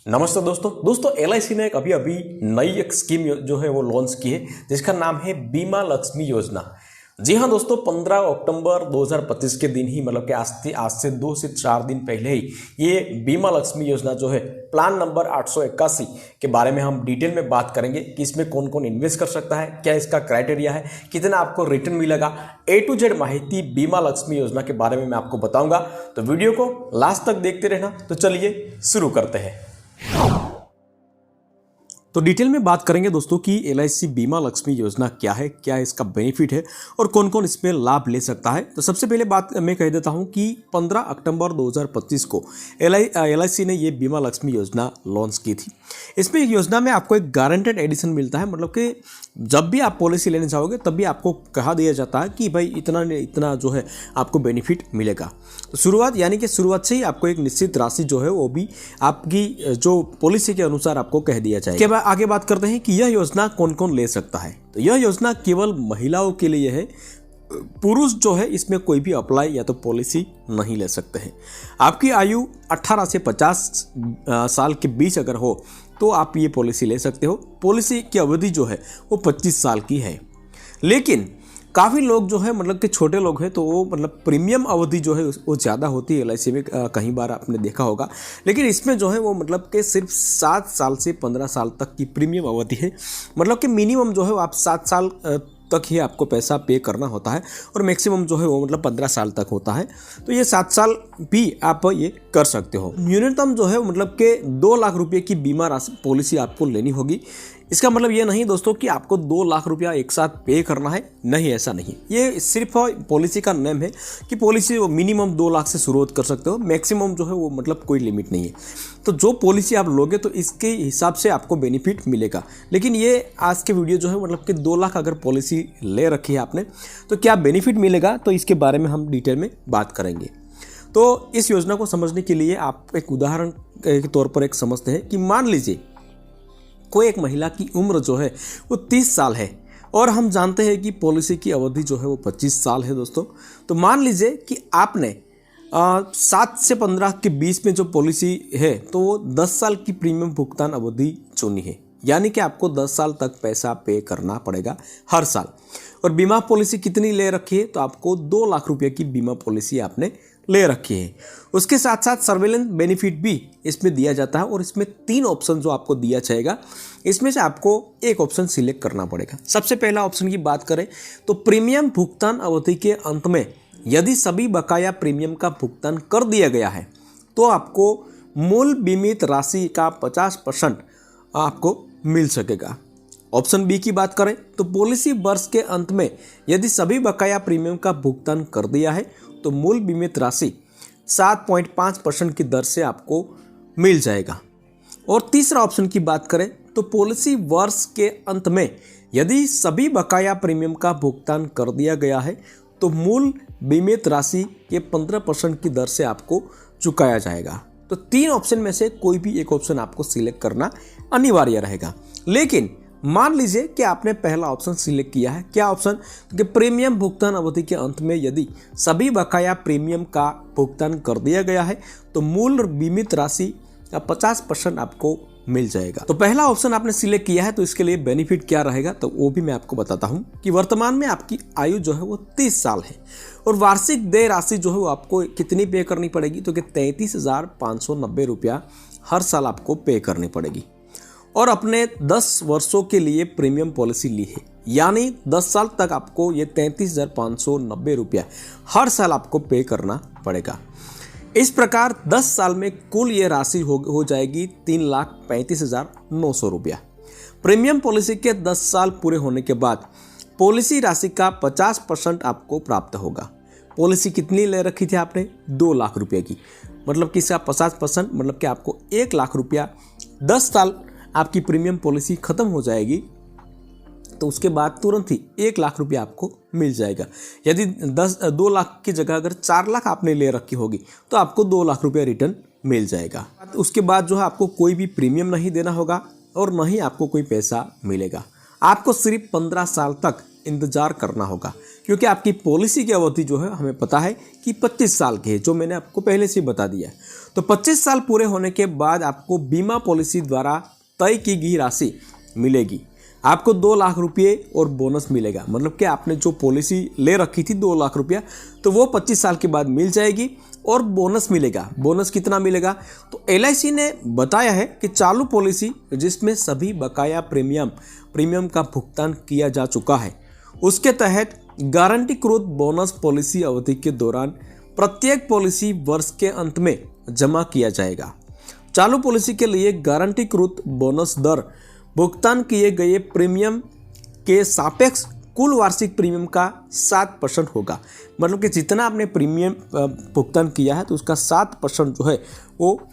नमस्ते दोस्तों एलआईसी ने अभी अभी नई एक स्कीम जो है वो लॉन्च की है जिसका नाम है बीमा लक्ष्मी योजना। जी हाँ दोस्तों, 15 अक्टूबर 2025 के दिन ही मतलब कि आज से 2 से 4 दिन पहले ही ये बीमा लक्ष्मी योजना जो है प्लान नंबर 881 के बारे में हम डिटेल में बात करेंगे कि इसमें कौन कौन इन्वेस्ट कर सकता है, क्या इसका क्राइटेरिया है, कितना आपको रिटर्न मिलेगा। A to Z माहिती बीमा लक्ष्मी योजना के बारे में मैं आपको बताऊंगा, तो वीडियो को लास्ट तक देखते रहना। तो चलिए शुरू करते हैं। तो डिटेल में बात करेंगे दोस्तों कि एलआईसी बीमा लक्ष्मी योजना क्या है, क्या इसका बेनिफिट है और कौन कौन इसमें लाभ ले सकता है। तो सबसे पहले बात मैं कह देता हूं कि 15 अक्टूबर 2025 को एलआईसी ने ये बीमा लक्ष्मी योजना लॉन्च की थी। इसमें योजना में आपको एक गारंटेड एडिशन मिलता है, मतलब कि जब भी आप पॉलिसी लेने जाओगे तब भी आपको कहा दिया जाता है कि भाई इतना जो है आपको बेनिफिट मिलेगा। तो शुरुआत से ही आपको एक निश्चित राशि जो है वो भी आपकी जो पॉलिसी के अनुसार आपको कह दिया जाएगा। आगे बात करते हैं कि यह योजना कौन कौन ले सकता है। तो यह योजना केवल महिलाओं के लिए है, पुरुष जो है इसमें कोई भी अप्लाई या तो पॉलिसी नहीं ले सकते हैं। आपकी आयु 18 से 50 साल के बीच अगर हो तो आप ये पॉलिसी ले सकते हो। पॉलिसी की अवधि जो है वो 25 साल की है, लेकिन काफ़ी लोग जो है मतलब कि छोटे लोग हैं तो वो मतलब प्रीमियम अवधि जो है वो ज़्यादा होती है एलआईसी में, कई बार आपने देखा होगा। लेकिन इसमें जो है वो मतलब कि सिर्फ 7 साल से 15 साल तक की प्रीमियम अवधि है, मतलब कि मिनिमम जो है वो आप 7 साल तक ही आपको पैसा पे करना होता है और मैक्सिमम जो है वो मतलब 15 साल तक होता है। तो ये 7 साल भी आप ये कर सकते हो। न्यूनतम जो है मतलब कि 2 लाख रुपए की बीमा राशि पॉलिसी आपको लेनी होगी। इसका मतलब ये नहीं दोस्तों कि आपको 2 लाख रुपया एक साथ पे करना है, नहीं, ऐसा नहीं। ये सिर्फ पॉलिसी का नेम है कि पॉलिसी मिनिमम 2 लाख से शुरुआत कर सकते हो, मैक्सिमम जो है वो मतलब कोई लिमिट नहीं है। तो जो पॉलिसी आप लोगे तो इसके हिसाब से आपको बेनिफिट मिलेगा। लेकिन ये आज के वीडियो जो है मतलब कि 2 लाख अगर पॉलिसी ले रखी है आपने तो क्या बेनिफिट मिलेगा, तो इसके बारे में हम डिटेल में बात करेंगे। तो इस योजना को समझने के लिए आप एक उदाहरण के तौर पर एक समझते हैं कि मान लीजिए कोई एक महिला की उम्र जो है वो 30 साल है और हम जानते हैं कि पॉलिसी की अवधि जो है वो 25 साल है दोस्तों। तो मान लीजिए कि आपने 7 से 15 के बीच में जो पॉलिसी है तो वो 10 साल की प्रीमियम भुगतान अवधि चुनी है, यानी कि आपको 10 साल तक पैसा पे करना पड़ेगा हर साल। और बीमा पॉलिसी कितनी ले रखी है, तो आपको 2 लाख रुपए की बीमा पॉलिसी आपने ले रखी है। उसके साथ साथ सर्वेलेंस बेनिफिट भी इसमें दिया जाता है और इसमें 3 ऑप्शन जो आपको दिया जाएगा, इसमें से आपको एक ऑप्शन सिलेक्ट करना पड़ेगा। सबसे पहला ऑप्शन की बात करें तो प्रीमियम भुगतान अवधि के अंत में यदि सभी बकाया प्रीमियम का भुगतान कर दिया गया है तो आपको मूल बीमित राशि का 50% आपको मिल सकेगा। ऑप्शन बी की बात करें तो पॉलिसी वर्ष के अंत में यदि सभी बकाया प्रीमियम का भुगतान कर दिया है तो मूल बीमित राशि 7.5% की दर से आपको मिल जाएगा। और तीसरा ऑप्शन की बात करें तो पॉलिसी वर्ष के अंत में यदि सभी बकाया प्रीमियम का भुगतान कर दिया गया है तो मूल बीमित राशि के 15% की दर से आपको चुकाया जाएगा। तो 3 ऑप्शन में से कोई भी एक ऑप्शन आपको सिलेक्ट करना अनिवार्य रहेगा। लेकिन मान लीजिए कि आपने पहला ऑप्शन सिलेक्ट किया है, क्या ऑप्शन, कि प्रीमियम भुगतान अवधि के अंत में यदि सभी बकाया प्रीमियम का भुगतान कर दिया गया है तो मूल बीमित राशि का 50% आपको मिल जाएगा। तो पहला ऑप्शन आपने सिलेक्ट किया है तो इसके लिए बेनिफिट क्या रहेगा तो वो भी मैं आपको बताता हूं कि वर्तमान में आपकी आयु जो है वो 30 साल है और वार्षिक देय राशि जो है वो आपको कितनी पे करनी पड़ेगी, तो कि 33,590 रुपया हर साल आपको पे करनी पड़ेगी। और अपने 10 वर्षों के लिए प्रीमियम पॉलिसी ली है, यानी 10 साल तक आपको ये 33,590 रुपया हर साल आपको पे करना पड़ेगा। इस प्रकार 10 साल में कुल ये राशि हो जाएगी 3,35,900 रुपया। प्रीमियम पॉलिसी के 10 साल पूरे होने के बाद पॉलिसी राशि का 50% आपको प्राप्त होगा। पॉलिसी कितनी ले रखी थी आपने, 2 लाख रुपये की, मतलब कि इसका 50% मतलब कि आपको 1 लाख रुपया 10 साल आपकी प्रीमियम पॉलिसी खत्म हो जाएगी तो उसके बाद तुरंत ही 1 लाख रुपया आपको मिल जाएगा। यदि 2 लाख की जगह अगर 4 लाख आपने ले रखी होगी तो आपको 2 लाख रुपया रिटर्न मिल जाएगा। उसके बाद जो है आपको कोई भी प्रीमियम नहीं देना होगा और न ही आपको कोई पैसा मिलेगा। आपको सिर्फ 15 साल तक इंतज़ार करना होगा, क्योंकि आपकी पॉलिसी की अवधि जो है हमें पता है कि 25 साल की है, जो मैंने आपको पहले से बता दिया है। तो 25 साल पूरे होने के बाद आपको बीमा पॉलिसी द्वारा तय की गई राशि मिलेगी। आपको 2 लाख रुपये और बोनस मिलेगा, मतलब कि आपने जो पॉलिसी ले रखी थी 2 लाख रुपया, तो वो 25 साल के बाद मिल जाएगी और बोनस मिलेगा। बोनस कितना मिलेगा? तो LIC ने बताया है कि चालू पॉलिसी जिसमें सभी बकाया प्रीमियम का भुगतान किया जा चुका है, उसके तहत गारंटीकृत बोनस पॉलिसी अवधि के दौरान प्रत्येक पॉलिसी वर्ष के अंत में जमा किया जाएगा। चालू पॉलिसी के लिए गारंटीकृत बोनस दर भुगतान किए गए प्रीमियम के सापेक्ष कुल वार्षिक प्रीमियम का 7% होगा। मतलब कि जितना आपने प्रीमियम भुगतान किया है तो उसका 7% जो है वो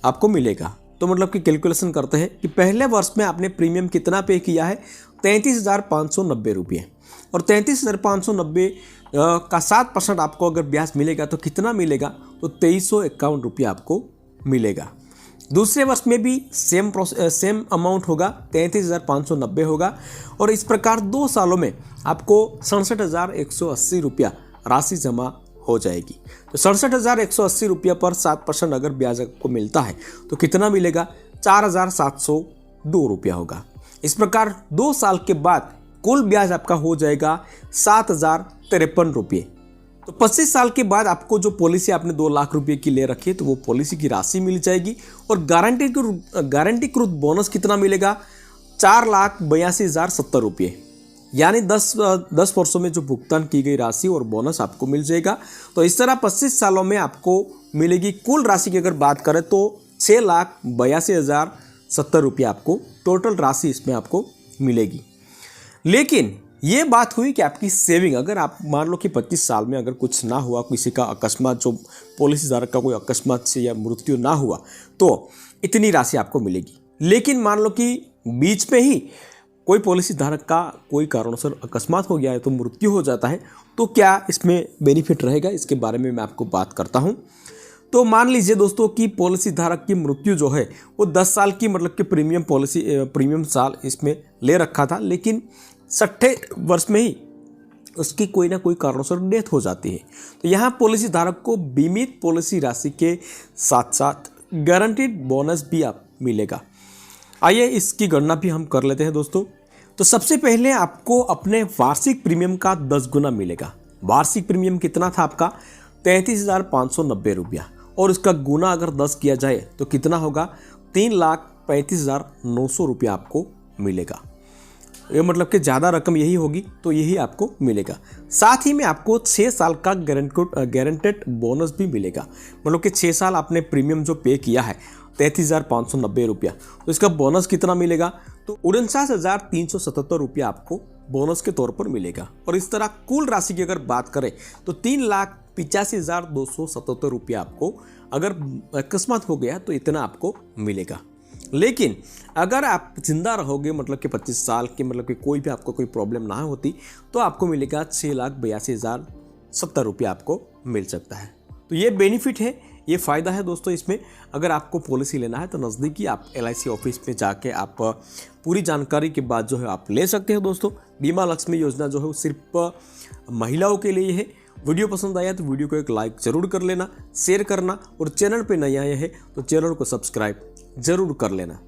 आपको मिलेगा। तो मतलब कि कैलकुलेशन करते हैं कि पहले वर्ष में आपने प्रीमियम कितना पे किया है, 33,590 रुपये, और 33,590 का 7% आपको अगर ब्याज मिलेगा तो कितना मिलेगा? तो 2351 रुपये आपको मिलेगा। दूसरे वर्ष में भी सेम अमाउंट होगा, 33,590 होगा, और इस प्रकार 2 सालों में आपको 67,180 रुपया राशि जमा हो जाएगी। तो 67,180 रुपया पर 7% अगर ब्याज आपको मिलता है तो कितना मिलेगा? 4,702 रुपया होगा। इस प्रकार 2 साल के बाद कुल ब्याज आपका हो जाएगा 7,053 रुपये। तो 25 साल के बाद आपको जो पॉलिसी आपने 2 लाख रुपए की ले रखी है तो वो पॉलिसी की राशि मिल जाएगी, और गारंटीकृत बोनस कितना मिलेगा? 4,82,070 रुपये, यानी 10 वर्षों में जो भुगतान की गई राशि और बोनस आपको मिल जाएगा। तो इस तरह 25 सालों में आपको मिलेगी कुल राशि की अगर बात करें तो 6,82,070 रुपये आपको टोटल राशि इसमें आपको मिलेगी। लेकिन ये बात हुई कि आपकी सेविंग, अगर आप मान लो कि 25 साल में अगर कुछ ना हुआ, किसी का अकस्मात, जो पॉलिसी धारक का कोई अकस्मात से या मृत्यु ना हुआ, तो इतनी राशि आपको मिलेगी। लेकिन मान लो कि बीच में ही कोई पॉलिसी धारक का कोई कारणवश अकस्मात हो गया है, तो मृत्यु हो जाता है, तो क्या इसमें बेनिफिट रहेगा? इसके बारे में मैं आपको बात करता हूँ। तो मान लीजिए दोस्तों कि पॉलिसी धारक की मृत्यु जो है वो 10 साल की, मतलब कि प्रीमियम साल इसमें ले रखा था, लेकिन 60 वर्ष में ही उसकी कोई ना कोई कारणों डेथ हो जाती है। तो यहाँ पॉलिसी धारक को बीमित पॉलिसी राशि के साथ साथ गारंटीड बोनस भी आप मिलेगा। आइए इसकी गणना भी हम कर लेते हैं दोस्तों। तो सबसे पहले आपको अपने वार्षिक प्रीमियम का 10 गुना मिलेगा। वार्षिक प्रीमियम कितना था आपका? 33,590 रुपया, और इसका गुना अगर 10 किया जाए तो कितना होगा? 3,35,900 रुपया आपको मिलेगा। ये मतलब कि ज़्यादा रकम यही होगी, तो यही आपको मिलेगा। साथ ही में आपको 6 साल का गारंटेड बोनस भी मिलेगा। मतलब कि 6 साल आपने प्रीमियम जो पे किया है 33,590 रुपया, तो इसका बोनस कितना मिलेगा? तो 49,377 रुपया आपको बोनस के तौर पर मिलेगा। और इस तरह कुल राशि की अगर बात करें तो 3,85,277 रुपया आपको अगर अकस्मात हो गया तो इतना आपको मिलेगा। लेकिन अगर आप जिंदा रहोगे, मतलब कि 25 साल के, मतलब कि कोई भी आपको कोई प्रॉब्लम ना होती, तो आपको मिलेगा 6,82,070 रुपया आपको मिल सकता है। तो ये बेनिफिट है, ये फ़ायदा है दोस्तों इसमें। अगर आपको पॉलिसी लेना है तो नज़दीकी आप LIC ऑफिस पे जाके आप पूरी जानकारी के बाद जो है आप ले सकते हैं दोस्तों। बीमा लक्ष्मी योजना जो है वो सिर्फ महिलाओं के लिए है। वीडियो पसंद आया तो वीडियो को एक लाइक ज़रूर कर लेना, शेयर करना, और चैनल पे नए आए हैं तो चैनल को सब्सक्राइब ज़रूर कर लेना।